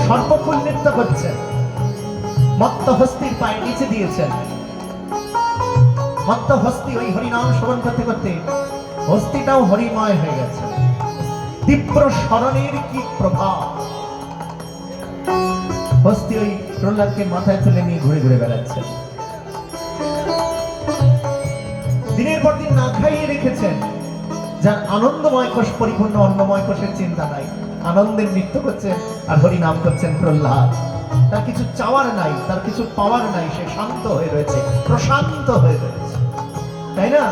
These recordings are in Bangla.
সর্পকুল নৃত্য করছেন, মত্ত হস্তির পায়ে নিচে দিয়েছেন। মত্ত হস্তি ওই হরিনাম শ্রবণ করতে করতে হস্তিটাও হরিময় হয়ে গেছে। তীব্র স্মরণের কি প্রভাব! হস্তি ওই প্রহ্লাদকে মাথায় তুলে নিয়ে ঘুরে ঘুরে বেড়াচ্ছে। দিনের পর দিন না খাইয়ে রেখেছেন, যার আনন্দময় কোষ পরিপূর্ণ, অন্নময় কোষের চিন্তা নাই, আনন্দের নৃত্য করছেন আর হরি নাম করছেন প্রহ্লাদ। তার কিছু চাওয়ার নাই, তার কিছু পাওয়ার নাই, সে শান্ত হয়ে রয়েছে, প্রশান্ত হয়ে রয়েছে, তাই না?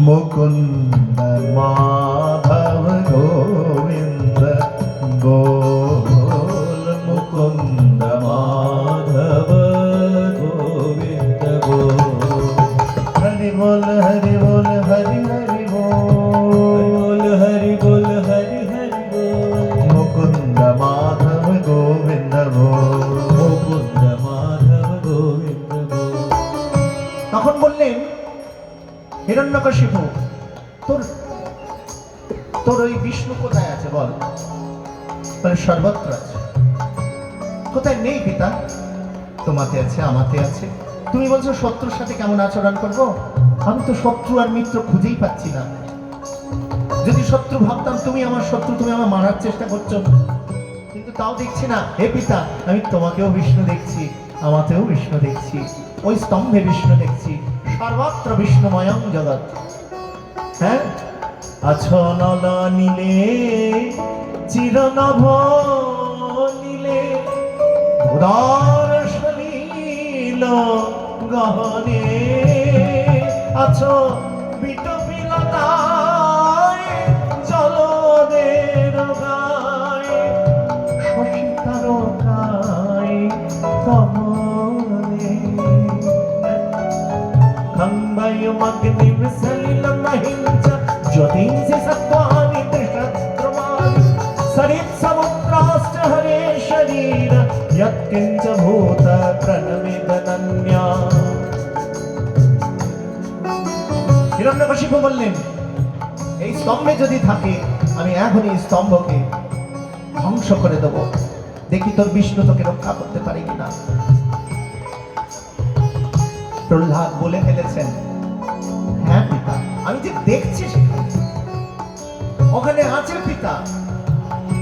মুকুন্দ মাধব গোবিন্দ বল, মুকুন্দ মাধব গোবিন্দ বল, হরি বল হরি বল হরি হরি বল, হরি বল হরি হরি বল, মুকুন্দ মাধব গোবিন্দ বল, মুকুন্দ মাধব গোবিন্দ বল। তখন বললেন হিরণ্যকশিপু, তোর ওই বিষ্ণু কোথায় আছে বল? বলে সর্বত্র আছে। কোথায় নেই পিতা? তোমাতে আছে, আমাতে আছে। তুমি বলছো শত্রুর সাথে কেমন আচরণ করব? আমি তো শত্রু আর মিত্র খুঁজেই পাচ্ছি না। যদি শত্রু ভাবতাম তুমি আমার শত্রু, তুমি আমার মারার চেষ্টা করছো, কিন্তু তাও দেখছি না। হে পিতা, আমি তোমাকেও বিষ্ণু দেখছি, আমাতেও বিষ্ণু দেখছি, ওই স্তম্ভে বিষ্ণু দেখছি, সর্বত্র বিষ্ণুময়ং জগৎ। হ্যাঁ, আছো নল নীলে চিরনভ নীলে, উদার সলিল গহনে, আছো বিটপিলতায় জলদের গায়ে, শশী তারকায় কমলে, খম্বায় মগ্নিম সলিলম হিঞ্চ জ্যোতিংসি সত্ত্বানি ত্রিশদ্রমানি, সরিৎ সমুদ্রাশ্চ হরে শরীর যৎকিঞ্চ ভূত প্রণমিদনন্যা। হিরণ্যকশিপু বললেন, এই স্তম্ভে যদি থাকে আমি এখনই এই স্তম্ভকে ধ্বংস করে দেব, দেখি তোর বিষ্ণু তোকে রক্ষা করতে পারে কিনা। প্রহ্লাদ বলে ফেলেছেন, হ্যাঁ পিতা, আমি যে দেখছি ওখানে আছে পিতা,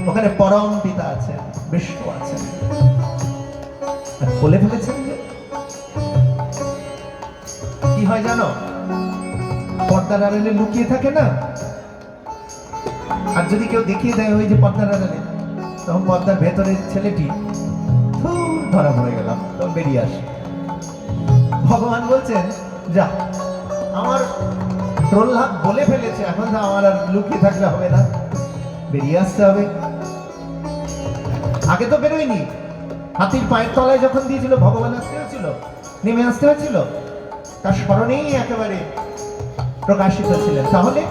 ওখানে পরম পিতা আছেন, বিষ্ণু আছেন। বলে ফেলেছেন যে কি হয় জানো, পর্দার আড়ালে লুকিয়ে থাকে না, আর যদি কেউ দেখিয়ে দেয় ওই যে পর্দার আড়ালে, তখন পর্দার ভেতরের ছেলেটি ধরা পড়ে গেলাম, তখন বেরিয়ে আসে। ভগবান বলছেন, যা, আমার প্রহ্লাদ বলে ফেলেছে, এখন তো আমার আর লুকিয়ে থাকলে হবে না, বেরিয়ে আসতে হবে। আগে তো বেরোয়নি, হাতির পায়ের তলায় যখন দিয়েছিল ভগবান আসতে হয়েছিল, নেমে আসতে হয়েছিল, তার স্মরণেই একেবারে প্রকাশিত ছিলেন। তাহলে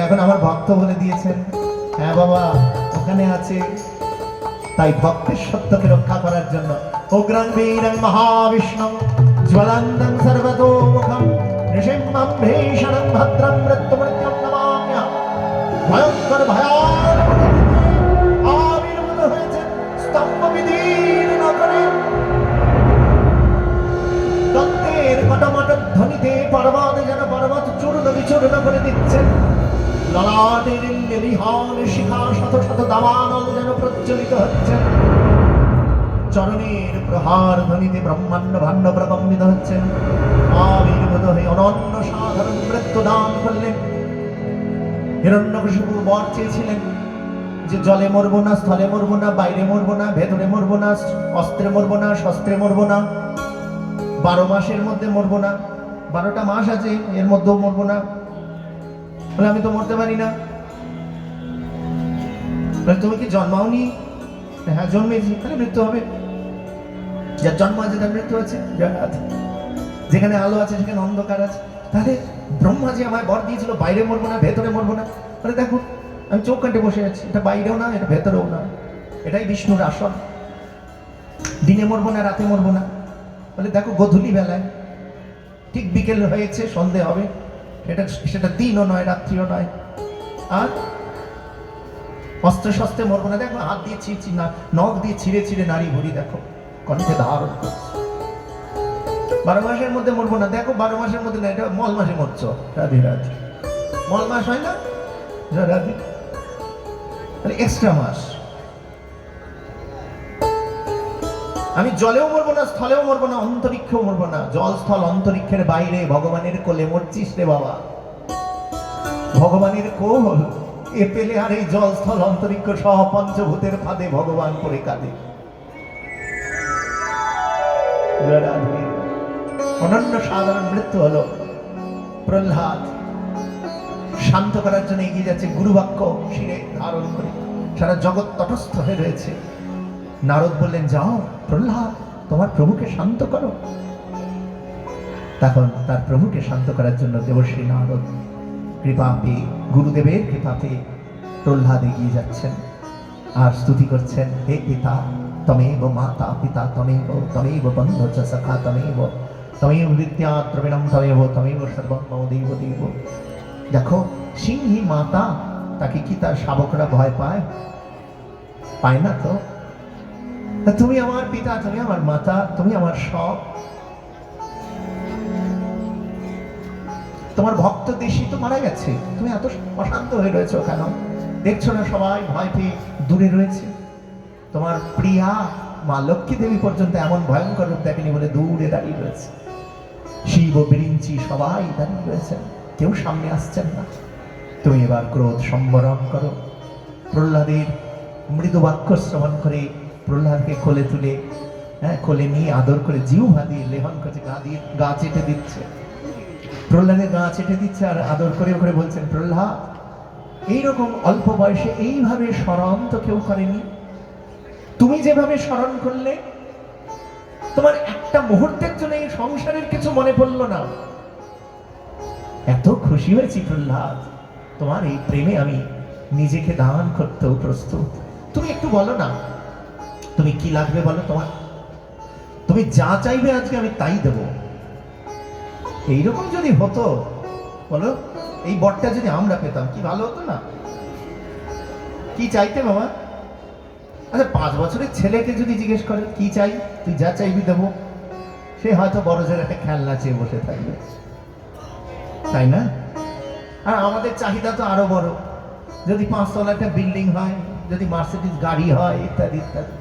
এখন আমার ভক্ত বলে দিয়েছেন, হ্যাঁ বাবা ওখানে আছে। তাই ভক্তের সত্যকে রক্ষা করার জন্য উগ্রং বীরং মহাবিষ্ণু জ্বলন্তং সর্বতোমুখং নৃসিংহং ভীষণং ভদ্রং মৃত্যুমৃত্যুং নমাম্যহম। ভয়ঙ্কর ভয়ানক আবির্ভূত হয়েছেন স্তম্ভবিদীর্ণ করে, তত্ত্বের কটমট ধ্বনিতে পর্বত যেন পর্বত চূর্ণ বিচূর্ণ করে দিচ্ছেন। ললাটের লেলিহান শিখা শত শত দাবানল যেন প্রজ্বলিত হচ্ছেন। চরণের প্রহার ধ্বনিতে ব্রহ্মাণ্ড ভাণ্ড প্রকম্পিত হচ্ছেন। আবির্ভূত হয়ে অনন্য সাধারণ মৃত্যু দান করলেন। হিরণ্যকশিপু বর চেয়েছিলেন যে জলে মরবো না, স্থলে মরবো না, বাইরে মরবো না, ভেতরে মরবো না, অস্ত্রে মরবো না, শস্ত্রে মরবো না, 12 মাসের মধ্যে মরবো না, 12টা মাস আছে এর মধ্যেও মরবো না। বলে আমি তো মরতে পারি না। তুমি কি জন্মাওনি? হ্যাঁ জন্মেছি, তাহলে মৃত্যু হবে। যার জন্ম আছে তার মৃত্যু আছে, যেখানে আলো আছে সেখানে অন্ধকার আছে। তাহলে ব্রহ্মা যে আমায় বর দিয়েছিল বাইরে মরবো না, ভেতরে মরবো না, বলে দেখো আমি চোখ কাটে বসে আছি, এটা বাইরেও না, এটা ভেতরেও না, এটাই বিষ্ণুর আসন। দিনে মরবো না, রাতে মরবো না, বলে দেখো গোধূলি বেলায় ঠিক বিকেল হয়েছে, সন্ধে হবে, সেটা দিনও নয় রাত্রিও নয়। আর অস্ত্র শস্ত্রে মরবো না, দেখো হাত দিয়ে ছিঁড়ছি না, নখ দিয়ে ছিঁড়ে ছিঁড়ে নারী ভরি দেখো কণ্ঠে ধারণ করছে। 12 মাসের মধ্যে মরবো না, দেখো 12 মাসের মধ্যে না, এটা মল মাসে মরছো। রাধে রাধে, মল মাস হয় না রাধে, তাহলে এক্সট্রা মাস। আমি জলেও মরবো না, স্থলেও মরবো না, অন্তরিক্ষেও মরবো না। জল স্থল অন্তরিক্ষের বাইরে ভগবানের কোলে মরছিস রে বাবা, ভগবানের কোল এ পেলে আর এই জল স্থল অন্তরিক্ষ সহ পঞ্চভূতের ফাঁদে ভগবান করে কাঁদে। অনন্য সাধারণ মৃত্যু হলো। প্রহ্লাদ শান্ত করার জন্য এগিয়ে যাচ্ছে, গুরুবাক্য শিরে ধারণ করে, সারা জগৎ তটস্থ হয়ে রয়েছে। নারদ বললেন, যাও প্রহ্লাদ, তোমার প্রভুকে শান্ত করো। তখন তার প্রভুকে শান্ত করার জন্য দেবশ্রী নারদ কৃপা পেয়ে, গুরুদেবের কৃপা পেয়ে প্রহ্লাদ এগিয়ে যাচ্ছেন আর স্তুতি করছেন, হে পিতা তমেব মাতা পিতা তমেব, তমেব বন্ধু চ সখা তমেব, তমেব বিদ্যা দ্রবিণম তমেব, তমেব সর্বম মম দেব দেব। দেখো সিংহী মাতা, তাকে কি তার শাবকরা ভয় পায়? পায় না তো। তুমি আমার পিতা, তুমি আমার মাতা, তুমি আমার সব। তোমার ভক্ত দেশী তো মারা গেছে, তুমি এত অশান্ত হয়ে রয়েছে কেন? দেখছো না সবাই ভয় পেয়ে দূরে রয়েছে। তোমার প্রিয়া মা লক্ষ্মী দেবী পর্যন্ত এমন ভয়ঙ্কর রূপ দেখেনি বলে দূরে দাঁড়িয়ে রয়েছে। শিব ও বিরিঞ্চি সবাই দাঁড়িয়ে রয়েছেন, কেউ সামনে আসছেন না। তুমি এবার ক্রোধ সম্বরণ করো। প্রহ্লাদের মৃদু বাক্য শ্রবণ করে প্রহ্লাদকে কোলে তুলে, কোলে নিয়ে আদর করে জিহ্বা দিয়ে লেহন করছে, গা চেটে দিচ্ছে। প্রহ্লাদের গা চেটে দিচ্ছে আর আদর করে করে বলছেন, প্রহ্লাদ এইরকম অল্প বয়সে এইভাবে স্মরণ তো কেউ করেনি। তুমি যেভাবে স্মরণ করলে, তোমার একটা মুহূর্তের জন্য এই সংসারের কিছু মনে পড়লো না। এত খুশি হয়েছি প্রহ্লাদ, তোমার এই প্রেমে আমি নিজেকে দান করতেও প্রস্তুত। তুমি একটু বলো না, তুমি কি লাগবে বলো তোমার, তুমি যা চাইবে আজকে আমি তাই দেব। এইরকম যদি হতো, বলো এই বরটা যদি আমরা পেতাম কি ভালো হতো না? কি চাইতে বাবা? আচ্ছা 5 বছরের ছেলেকে যদি জিজ্ঞেস করে কি চাই, তুই যা চাইবি দেবো, সে হয়তো বড় জোর একটা খেলনা চেয়ে বসে থাকবে, তাই না? আর আমাদের চাহিদা তো আরো বড়, যদি 5 তলা একটা বিল্ডিং হয়, যদি মার্সিডিজ গাড়ি হয়, ইত্যাদি ইত্যাদি।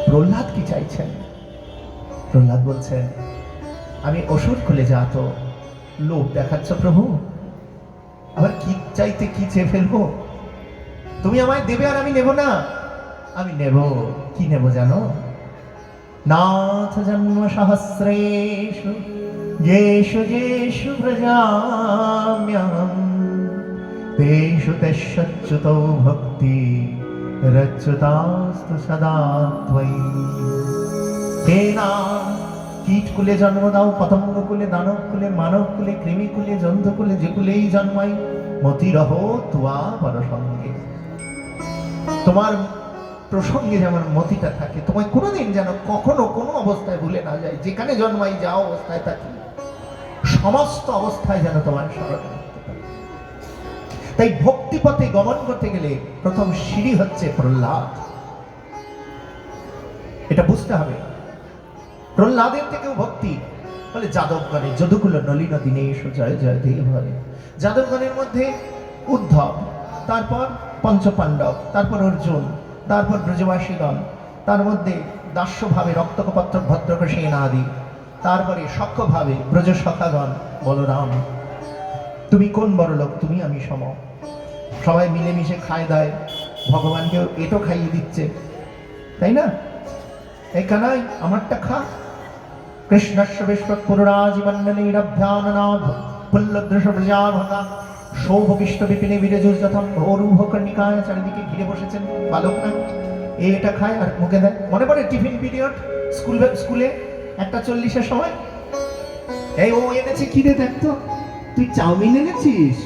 প্রহ্লাদ কি চাইছেন? প্রহ্লাদ বলছেন, আমি অসুর খুলে যা তো লোভ দেখাচ্ছ প্রভু, আবার কি চাইতে কি চেয়ে ফেলবো? তুমি আমায় দেবে আর আমি নেব না? আমি নেব। কি নেব জানো? নাথ জন্ম সহস্রেষু যেষু যেষু ব্রজাম্যহম তেষু তেষচ্যুতৌ ভক্তি রচ্যুতাস্তু সদা ত্বয়ি। হে নাথ, কীট কুলে জন্ম দাও, পতঙ্গ কুলে, দানব কুলে, মানব কুলে, কৃমি কুলে, জন্তু কুলে, যে কুলেই জন্মাই, মতি রহ তুয়া বড় সঙ্গে। তোমার প্রসঙ্গে যেমন মতিটা থাকে, তোমায় কোনোদিন যেন কখনো কোনো অবস্থায় ভুলে না যায়। যেখানে জন্মাই, যা অবস্থায় থাকি, সমস্ত অবস্থায় যেন তোমার স্মরণ করতে পারি। তাই ভক্তিপথে গমন করতে গেলে প্রথম সিঁড়ি হচ্ছে প্রহ্লাদ। এটা বুঝতে হবে। প্রহ্লাদের থেকেও ভক্তি বলে যাদবগণে, যদুকুল নলিন দীনেশ জয় জয় দেব হরে। যাদবগণের মধ্যে উদ্ধব, তারপর পঞ্চপাণ্ডব, তারপর অর্জুন, তারপর ব্রজবাসীগণ, তার মধ্যে দাস্যভাবে রক্তকপত্র ভদ্রক সেন আদি, তারপরে সখ্যভাবে ব্রজ সখাগণ, বলরাম। তুমি কোন বড় লোক, তুমি আমি সম। সবাই মিলেমিশে খায় দায়, ভগবানকেও এটো খাইয়ে দিচ্ছে, তাই না? এই কানাই আমারটা খা। কৃষ্ণস্য বিশ্বৎ পুররাজীবন্ননীরভ্যাননাথ পুল্লদৃশ প্রজাভতা সৌভবিষ্ট বিপিনে বিরেজুযথম ভোরুহ কর্ণিকায়। চারিদিকে ঘিরে বসেছেন বালকরা, এটা খায় আর মুখে দেয়। মনে পড়ে টিফিন পিরিয়ড স্কুলে 1:40-এর সময়, এই ও এনেছে কি রে, দেখ তো তুই চাউমিন এনেছিস।